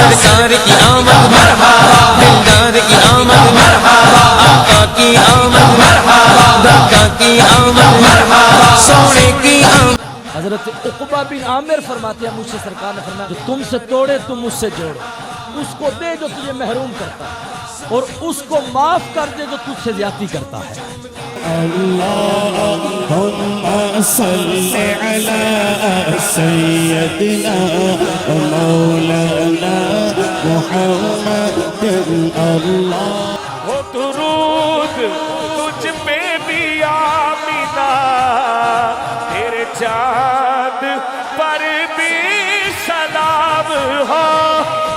سرکار کی آمد دلدار کی آمد آقا کی آمد داتا کی آمد سونے کی آمد. حضرت عقبہ بن عامر فرماتے ہیں مجھ سے سرکار نے فرمایا جو تم سے توڑے تم مجھ سے جوڑو، اس کو دے جو تجھے محروم کرتا ہے اور اس کو معاف کر دے جو تجھ سے زیادتی کرتا ہے. اللهم صل على سيدنا مولانا محمد. اللہ وہ درود تجھ پہ بھی آمینہ، تیرے چاند پر بھی سلام ہو،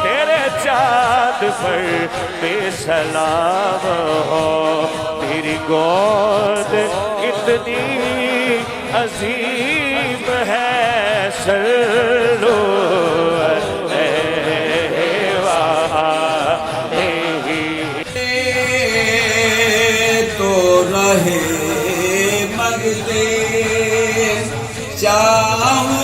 تیرے چاند پر بھی سلام ہو. تیری گود اتنی عظیم ہے، صلو تو رہے مگتے چاہوں